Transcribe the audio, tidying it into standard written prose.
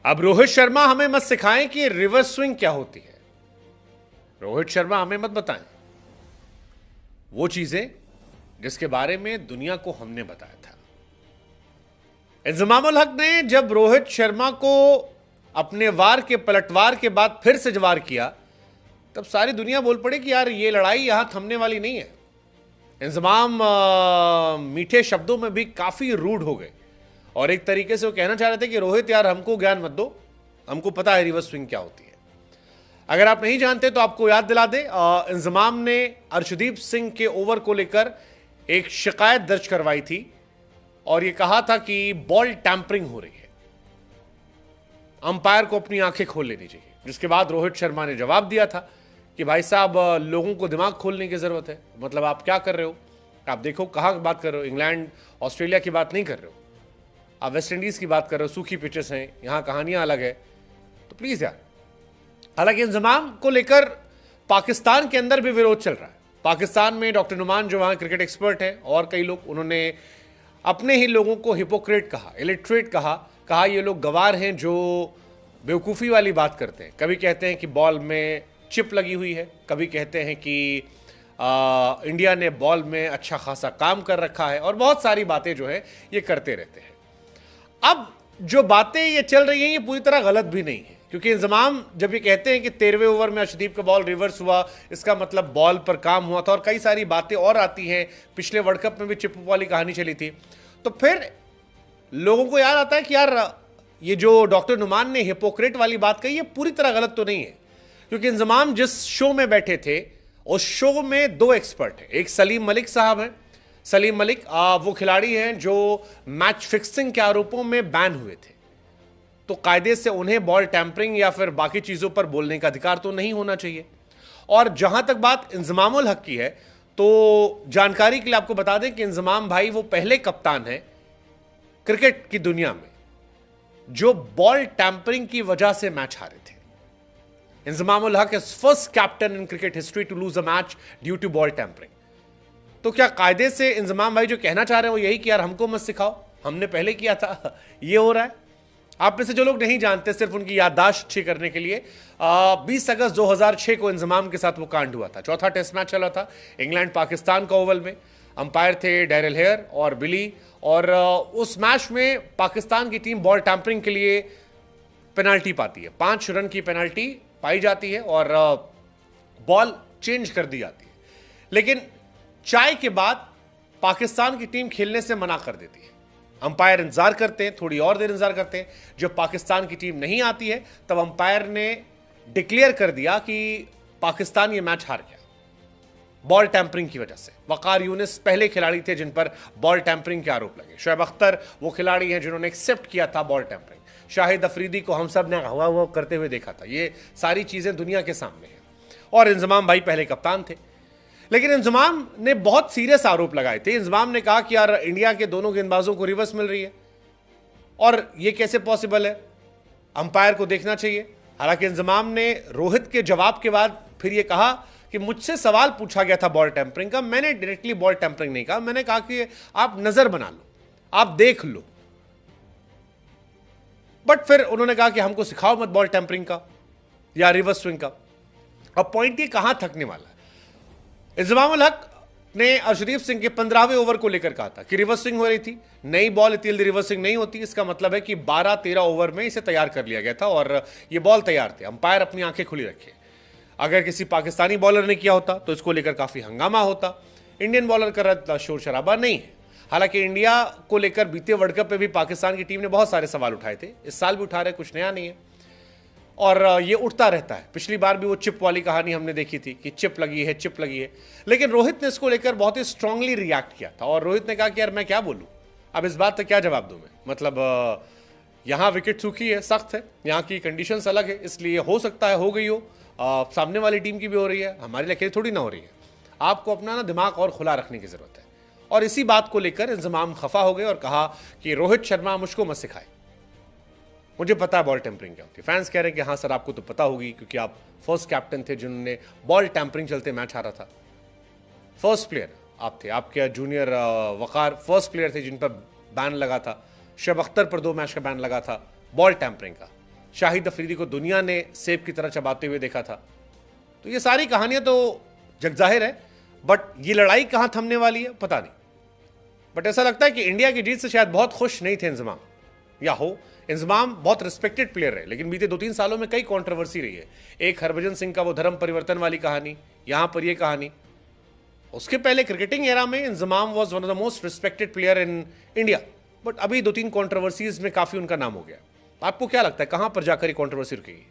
अब रोहित शर्मा हमें मत सिखाएं कि रिवर्स स्विंग क्या होती है। रोहित शर्मा हमें मत बताएं वो चीजें जिसके बारे में दुनिया को हमने बताया था। इंजमामुल हक ने जब रोहित शर्मा को अपने वार के पलटवार के बाद फिर से वार किया, तब सारी दुनिया बोल पड़ी कि यार ये लड़ाई यहां थमने वाली नहीं है। इंजमाम मीठे शब्दों में भी काफी रूड हो गए और एक तरीके से वो कहना चाह रहे थे कि रोहित यार हमको ज्ञान मत दो, हमको पता है रिवर्स स्विंग क्या होती है। अगर आप नहीं जानते तो आपको याद दिला दे, इंजमाम ने अर्शदीप सिंह के ओवर को लेकर एक शिकायत दर्ज करवाई थी और यह कहा था कि बॉल टैंपरिंग हो रही है, अंपायर को अपनी आंखें खोल लेनी चाहिए। जिसके बाद रोहित शर्मा ने जवाब दिया था कि भाई साहब लोगों को दिमाग खोलने की जरूरत है। मतलब आप क्या कर रहे हो, आप देखो कहां बात कर रहे हो, इंग्लैंड ऑस्ट्रेलिया की बात नहीं कर रहे हो, आप वेस्ट इंडीज की बात कर रहे हो, सूखी पिचेस हैं, यहां कहानियां अलग है, तो प्लीज यार। हालांकि इंजमाम को लेकर पाकिस्तान के अंदर भी विरोध चल रहा है। पाकिस्तान में डॉक्टर नुमान जो वहां क्रिकेट एक्सपर्ट हैं और कई लोग, उन्होंने अपने ही लोगों को हिपोक्रेट कहा, इलिटरेट कहा ये लोग गवार हैं जो बेवकूफ़ी वाली बात करते हैं। कभी कहते हैं कि बॉल में चिप लगी हुई है, कभी कहते हैं कि इंडिया ने बॉल में अच्छा खासा काम कर रखा है, और बहुत सारी बातें जो है ये करते रहते हैं। अब जो बातें ये चल रही हैं ये पूरी तरह गलत भी नहीं है, क्योंकि इंजमाम जब ये कहते हैं कि 13वें ओवर में अर्शदीप का बॉल रिवर्स हुआ, इसका मतलब बॉल पर काम हुआ था, और कई सारी बातें और आती हैं। पिछले वर्ल्ड कप में भी चिप वाली कहानी चली थी। तो फिर लोगों को याद आता है कि यार ये जो डॉक्टर नुमान ने हिपोक्रेट वाली बात कही ये पूरी तरह गलत तो नहीं है, क्योंकि इंजमाम जिस शो में बैठे थे उस शो में दो एक्सपर्ट हैं। एक सलीम मलिक साहब हैं। सलीम मलिक वो खिलाड़ी हैं जो मैच फिक्सिंग के आरोपों में बैन हुए थे, तो कायदे से उन्हें बॉल टैंपरिंग या फिर बाकी चीजों पर बोलने का अधिकार तो नहीं होना चाहिए। और जहां तक बात इंजमामुल हक की है, तो जानकारी के लिए आपको बता दें कि इंजमाम भाई वो पहले कप्तान हैं क्रिकेट की दुनिया में जो बॉल टैंपरिंग की वजह से मैच हारे थे। Inzamamul Haq is first captain in cricket history to lose a match due to ball tampering. तो क्या कायदे से इंजमाम भाई जो कहना चाह रहे हैं वो यही कि यार हमको मत सिखाओ, हमने पहले किया था, ये हो रहा है। आप में से जो लोग नहीं जानते, सिर्फ उनकी याददाश्त अच्छी करने के लिए, 20 अगस्त 2006 को इंजमाम के साथ वो कांड हुआ था। चौथा टेस्ट मैच चला था इंग्लैंड पाकिस्तान का ओवल में। अंपायर थे डैरिल हेयर और बिली, और उस मैच में पाकिस्तान की टीम बॉल टैंपरिंग के लिए पेनाल्टी पाती है। 5 रन की पेनाल्टी पाई जाती है और बॉल चेंज कर दी जाती है, लेकिन चाय के बाद पाकिस्तान की टीम खेलने से मना कर देती है। अंपायर इंतजार करते हैं, थोड़ी और देर इंतजार करते हैं। जब पाकिस्तान की टीम नहीं आती है तब अंपायर ने डिक्लेयर कर दिया कि पाकिस्तान ये मैच हार गया बॉल टैंपरिंग की वजह से। वकार यूनिस पहले खिलाड़ी थे जिन पर बॉल टैंपरिंग के आरोप लगे। शोएब अख्तर वो खिलाड़ी हैं जिन्होंने एक्सेप्ट किया था बॉल टैंपरिंग। शाहिद अफरीदी को हम सब ने हवा हुआ करते हुए देखा था। ये सारी चीजें दुनिया के सामने हैं, और इंजमाम भाई पहले कप्तान थे। लेकिन इंजमाम ने बहुत सीरियस आरोप लगाए थे। इंजमाम ने कहा कि यार इंडिया के दोनों गेंदबाजों को रिवर्स मिल रही है और ये कैसे पॉसिबल है, अंपायर को देखना चाहिए। हालांकि इंजमाम ने रोहित के जवाब के बाद फिर ये कहा कि मुझसे सवाल पूछा गया था बॉल टैंपरिंग का, मैंने डायरेक्टली बॉल टैंपरिंग नहीं कहा, मैंने कहा कि आप नजर बना लो, आप देख लो। बट फिर उन्होंने कहा कि हमको सिखाओ मत बॉल टैंपरिंग का या रिवर्स स्विंग का। अब पॉइंट ये कहां थकने वाला है। इंजमामुल हक ने अर्शदीप सिंह के 15वें ओवर को लेकर कहा था कि रिवर्स स्विंग हो रही थी, नई बॉल इतनी जल्दी रिवर्स स्विंग नहीं होती। इसका मतलब है कि 12-13 ओवर में इसे तैयार कर लिया गया था और ये बॉल तैयार थे। अंपायर अपनी आंखें खुली रखे। अगर किसी पाकिस्तानी बॉलर ने किया होता तो इसको लेकर काफी हंगामा होता। इंडियन बॉलर कर रहा शोर शराबा नहीं है। हालांकि इंडिया को लेकर बीते वर्ल्ड कप में भी पाकिस्तान की टीम ने बहुत सारे सवाल उठाए थे, इस साल भी उठा रहे, कुछ नया नहीं है और ये उठता रहता है। पिछली बार भी वो चिप वाली कहानी हमने देखी थी कि चिप लगी है, चिप लगी है, लेकिन रोहित ने इसको लेकर बहुत ही स्ट्रांगली रिएक्ट किया था और रोहित ने कहा कि यार मैं क्या बोलूं, अब इस बात का क्या जवाब दूं मैं। मतलब यहाँ विकेट सूखी है, सख्त है, यहाँ की कंडीशंस अलग है, इसलिए हो सकता है हो गई हो, सामने वाली टीम की भी हो रही है, हमारी लिए अकेले थोड़ी ना हो रही है। आपको अपना ना दिमाग और खुला रखने की जरूरत है। और इसी बात को लेकर इंजमाम खफा हो गए और कहा कि रोहित शर्मा मुझको मत सिखाए, मुझे पता है बॉल टैंपरिंग क्या होती है। फैंस कह रहे हैं कि हाँ सर आपको तो पता होगी क्योंकि आप फर्स्ट कैप्टन थे जिन्होंने बॉल टैंपरिंग चलते मैच हारा था। फर्स्ट प्लेयर आप थे, आपके जूनियर वकार फर्स्ट प्लेयर थे जिन पर बैन लगा था। शोएब अख्तर पर 2 मैच का बैन लगा था बॉल टैंपरिंग का। शाहिद अफरीदी को दुनिया ने सेब की तरह चबाते हुए देखा था। तो ये सारी कहानियां तो जगजाहिर है, बट ये लड़ाई कहां थमने वाली है पता नहीं। बट ऐसा लगता है कि इंडिया की जीत से शायद बहुत खुश नहीं थे इंजमाम, या हो इंजमाम बहुत रिस्पेक्टेड प्लेयर है, लेकिन बीते 2-3 सालों में कई कंट्रोवर्सी रही है। एक हरभजन सिंह का वो धर्म परिवर्तन वाली कहानी, यहां पर ये कहानी। उसके पहले क्रिकेटिंग एरा में Inzamam was one of the most respected player in India, but अभी 2-3 कंट्रोवर्सीज में काफी उनका नाम हो गया। आपको क्या लगता है कहां पर जाकर ये कंट्रोवर्सी रुकेगी?